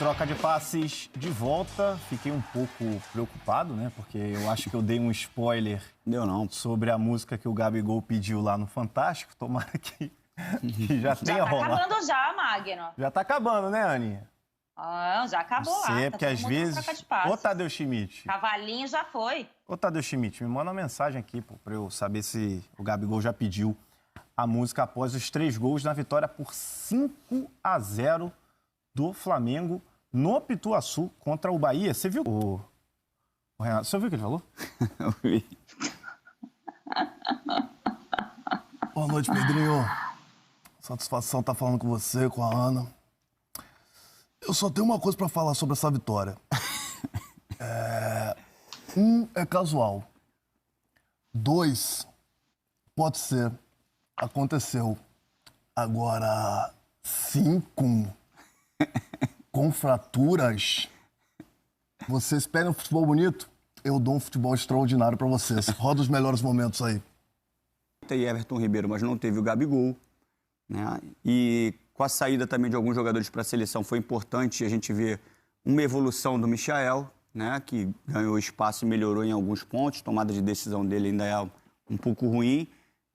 Troca de passes de volta. Fiquei um pouco preocupado, né? Porque eu acho que eu dei um spoiler sobre a música que o Gabigol pediu lá no Fantástico. Tomara que já tenha rolado. Já tá acabando já, Magno. Já tá acabando, né, Aninha? Ah, já acabou lá. Tá porque às vezes... Ô, Tadeu Schmidt. Cavalinho já foi. Ô, Tadeu Schmidt, me manda uma mensagem aqui, pô, pra eu saber se o Gabigol já pediu a música após os 3 gols na vitória por 5-0 do Flamengo no Pituaçu contra o Bahia. Você viu o Renato? Você ouviu o que ele falou? Eu vi. Boa noite, Pedrinho. Satisfação estar falando com você, com a Ana. Eu só tenho uma coisa para falar sobre essa vitória. É casual. 2, pode ser. Aconteceu. Agora, 5... com fraturas, vocês esperam um futebol bonito? Eu dou um futebol extraordinário para vocês. Roda os melhores momentos aí. Tem Everton Ribeiro, mas não teve o Gabigol, né? E com a saída também de alguns jogadores para a seleção foi importante a gente ver uma evolução do Michael, né? Que ganhou espaço e melhorou em alguns pontos. A tomada de decisão dele ainda é um pouco ruim,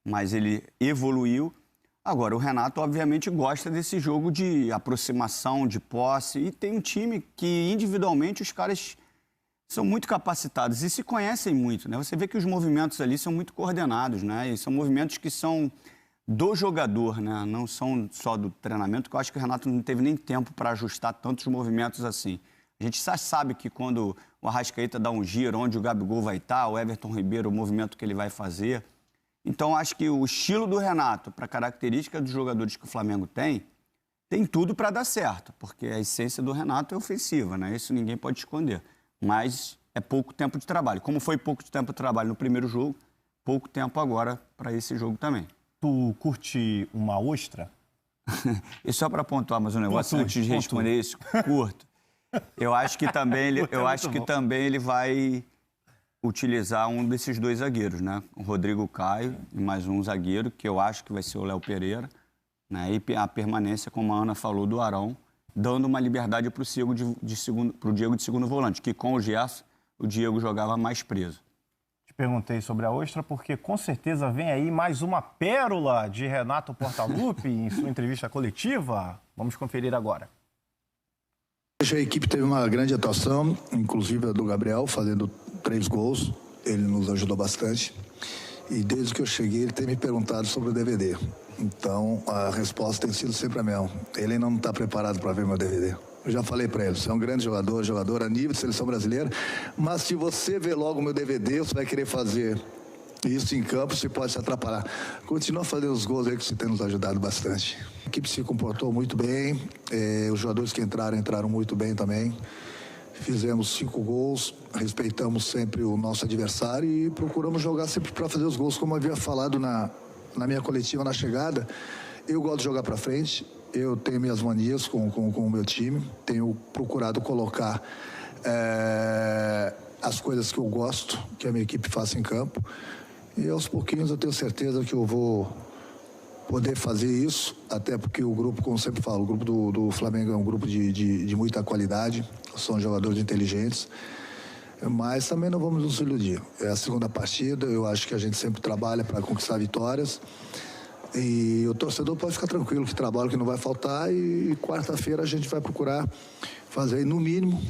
mas ele evoluiu. Agora, o Renato, obviamente, gosta desse jogo de aproximação, de posse. E tem um time que, individualmente, os caras são muito capacitados e se conhecem muito, né? Você vê que os movimentos ali são muito coordenados, né? E são movimentos que são do jogador, né? Não são só do treinamento, que eu acho que o Renato não teve nem tempo para ajustar tantos movimentos assim. A gente já sabe que quando o Arrascaeta dá um giro, onde o Gabigol vai estar, o Everton Ribeiro, o movimento que ele vai fazer... Então, acho que o estilo do Renato, para a característica dos jogadores que o Flamengo tem tudo para dar certo, porque a essência do Renato é ofensiva, né? Isso ninguém pode esconder. Mas é pouco tempo de trabalho. Como foi pouco tempo de trabalho no primeiro jogo, pouco tempo agora para esse jogo também. Tu curte uma ostra? E só para pontuar mais um negócio, antes de responder isso, curto. Eu acho que também ele vai... utilizar um desses 2 zagueiros, né? O Rodrigo Caio e mais um zagueiro, que eu acho que vai ser o Léo Pereira, né? E a permanência, como a Ana falou, do Arão, dando uma liberdade para o Diego de segundo volante, que com o Gerson, o Diego jogava mais preso. Te perguntei sobre a ostra, porque com certeza vem aí mais uma pérola de Renato Portaluppi em sua entrevista coletiva. Vamos conferir agora. A equipe teve uma grande atuação, inclusive a do Gabriel, fazendo 3 gols. Ele nos ajudou bastante. E desde que eu cheguei, ele tem me perguntado sobre o DVD. Então, a resposta tem sido sempre a mesma. Ele ainda não está preparado para ver meu DVD. Eu já falei para ele, você é um grande jogador a nível de seleção brasileira, mas se você ver logo o meu DVD, você vai querer fazer isso em campo, você pode se atrapalhar. Continua fazendo os gols aí que você tem nos ajudado bastante. A equipe se comportou muito bem, os jogadores que entraram muito bem também. Fizemos 5 gols, respeitamos sempre o nosso adversário e procuramos jogar sempre para fazer os gols. Como eu havia falado na minha coletiva, na chegada, eu gosto de jogar para frente, eu tenho minhas manias com o meu time, tenho procurado colocar as coisas que eu gosto, que a minha equipe faça em campo. E aos pouquinhos eu tenho certeza que eu vou poder fazer isso, até porque o grupo, como eu sempre falo, o grupo do Flamengo é um grupo de muita qualidade, são jogadores inteligentes, mas também não vamos nos iludir. É a segunda partida, eu acho que a gente sempre trabalha para conquistar vitórias e o torcedor pode ficar tranquilo que trabalho que não vai faltar e quarta-feira a gente vai procurar fazer, no mínimo,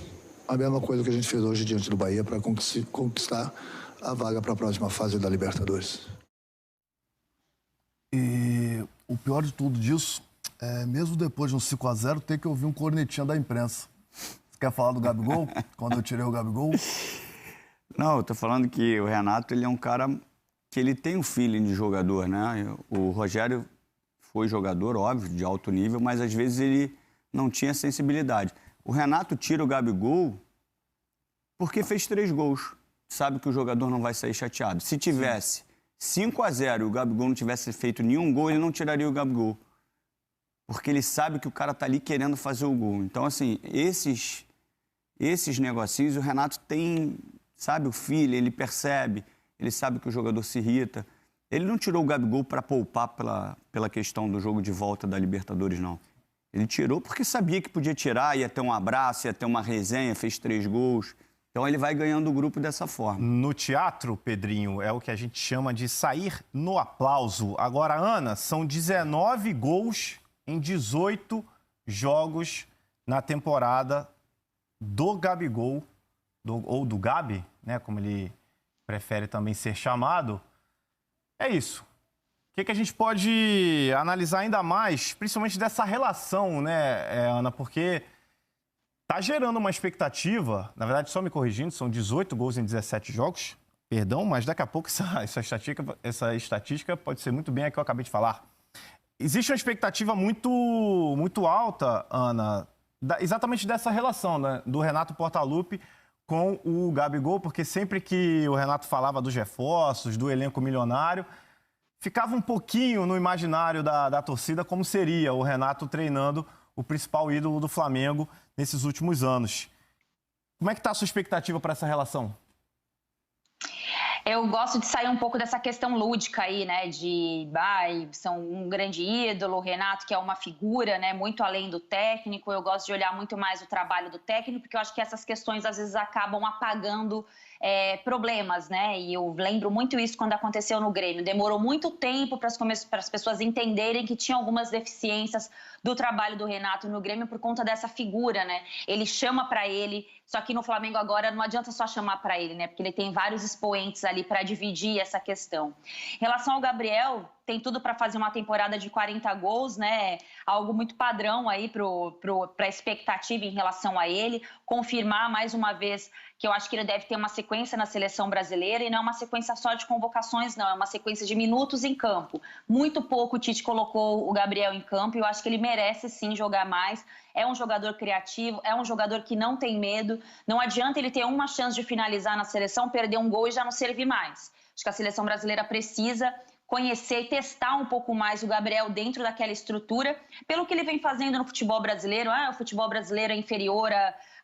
a mesma coisa que a gente fez hoje diante do Bahia para conquistar a vaga para a próxima fase da Libertadores. E o pior de tudo disso é, mesmo depois de um 5-0, ter que ouvir um cornetinha da imprensa. Você quer falar do Gabigol? Quando eu tirei o Gabigol? Não, eu tô falando que o Renato, ele é um cara que ele tem um feeling de jogador, né? O Rogério foi jogador, óbvio, de alto nível, mas às vezes ele não tinha sensibilidade. O Renato tira o Gabigol porque fez 3 gols. Sabe que o jogador não vai sair chateado. Se tivesse 5-0 e o Gabigol não tivesse feito nenhum gol, ele não tiraria o Gabigol. Porque ele sabe que o cara tá ali querendo fazer o gol. Então, assim, esses negocinhos, o Renato tem, sabe, o feeling, ele percebe, ele sabe que o jogador se irrita. Ele não tirou o Gabigol para poupar pela questão do jogo de volta da Libertadores, não. Ele tirou porque sabia que podia tirar, ia ter um abraço, ia ter uma resenha, fez 3 gols. Então ele vai ganhando o grupo dessa forma. No teatro, Pedrinho, é o que a gente chama de sair no aplauso. Agora, Ana, são 19 gols em 18 jogos na temporada do Gabigol, ou do Gabi, né, como ele prefere também ser chamado. É isso. O que a gente pode analisar ainda mais, principalmente dessa relação, né, Ana? Porque tá gerando uma expectativa, na verdade, só me corrigindo, são 18 gols em 17 jogos, perdão, mas daqui a pouco essa estatística pode ser muito bem a que eu acabei de falar. Existe uma expectativa muito alta, Ana, exatamente dessa relação, né, do Renato Portaluppi com o Gabigol, porque sempre que o Renato falava dos reforços, do elenco milionário, ficava um pouquinho no imaginário da torcida como seria o Renato treinando o principal ídolo do Flamengo nesses últimos anos. Como é que está a sua expectativa para essa relação? Eu gosto de sair um pouco dessa questão lúdica aí, né, são um grande ídolo, o Renato, que é uma figura, né, muito além do técnico. Eu gosto de olhar muito mais o trabalho do técnico, porque eu acho que essas questões às vezes acabam apagando problemas, né, e eu lembro muito isso quando aconteceu no Grêmio. Demorou muito tempo para as pessoas entenderem que tinha algumas deficiências do trabalho do Renato no Grêmio por conta dessa figura, né, ele chama para ele, só que no Flamengo agora não adianta só chamar para ele, né, porque ele tem vários expoentes ali para dividir essa questão. Em relação ao Gabriel, tem tudo para fazer uma temporada de 40 gols, né? Algo muito padrão aí para a expectativa em relação a ele. Confirmar mais uma vez que eu acho que ele deve ter uma sequência na seleção brasileira e não é uma sequência só de convocações, não. É uma sequência de minutos em campo. Muito pouco o Tite colocou o Gabriel em campo e eu acho que ele merece sim jogar mais. É um jogador criativo, é um jogador que não tem medo. Não adianta ele ter uma chance de finalizar na seleção, perder um gol e já não servir mais. Acho que a seleção brasileira precisa conhecer e testar um pouco mais o Gabriel dentro daquela estrutura, pelo que ele vem fazendo no futebol brasileiro. O futebol brasileiro é inferior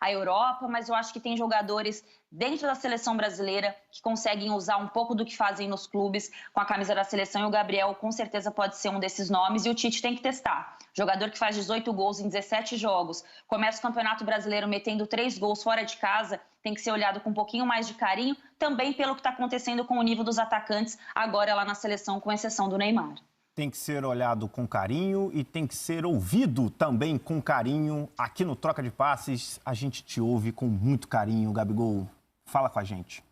à Europa, mas eu acho que tem jogadores dentro da seleção brasileira que conseguem usar um pouco do que fazem nos clubes com a camisa da seleção, e o Gabriel com certeza pode ser um desses nomes, e o Tite tem que testar. Jogador que faz 18 gols em 17 jogos, começa o Campeonato Brasileiro metendo 3 gols fora de casa, tem que ser olhado com um pouquinho mais de carinho, também pelo que está acontecendo com o nível dos atacantes agora lá na seleção, com exceção do Neymar. Tem que ser olhado com carinho e tem que ser ouvido também com carinho. Aqui no Troca de Passes, a gente te ouve com muito carinho. Gabigol, fala com a gente.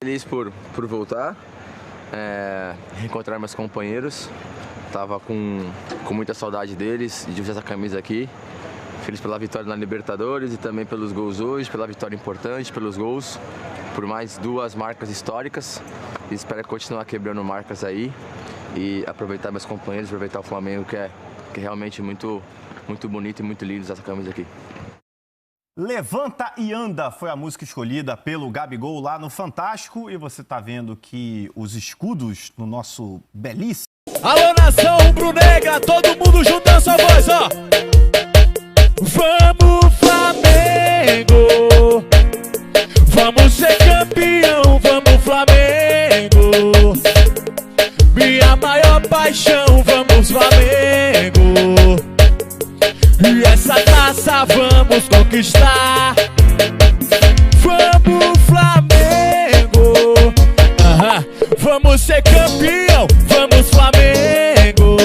Feliz por voltar, reencontrar meus companheiros. Tava com muita saudade deles e de usar essa camisa aqui. Feliz pela vitória na Libertadores e também pelos gols hoje, pela vitória importante, pelos gols, por mais 2 marcas históricas. E espero continuar quebrando marcas aí e aproveitar meus companheiros, aproveitar o Flamengo, que é realmente muito bonito e muito lindo usar essa camisa aqui. Levanta e Anda foi a música escolhida pelo Gabigol lá no Fantástico. E você tá vendo que os escudos no nosso belíssimo... Alô, nação rubro-negra, todo mundo juntando sua voz, ó! Vamos, Flamengo! Vamos ser campeão, vamos, Flamengo! Minha maior paixão, vamos, Flamengo! E essa taça vamos conquistar! Vamos, Flamengo! Vamos ser campeão, vamos, Flamengo!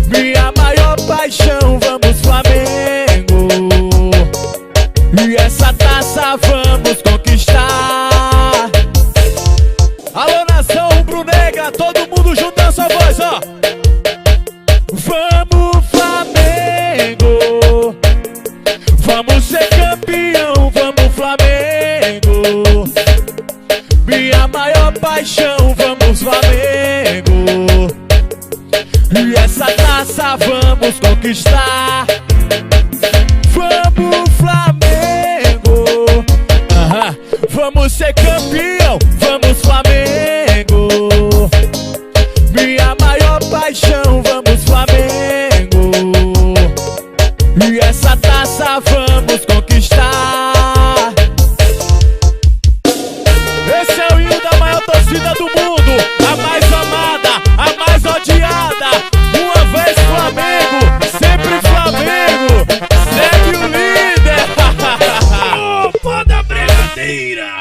Minha maior paixão, vamos, Flamengo! E essa taça vamos conquistar! Alô, nação rubro-negra, todo mundo juntando sua voz, ó! Vamos, Flamengo! Vamos ser campeão, vamos, Flamengo! Minha maior paixão, vamos, Flamengo! E essa taça vamos conquistar! Vamos, Flamengo! Vamos ser campeão, vamos, Flamengo! Minha maior paixão, vamos, Flamengo! E essa taça vamos conquistar! Esse é o hino da maior torcida do mundo, a mais amada, a mais odiada. Uma vez Flamengo, sempre Pereira.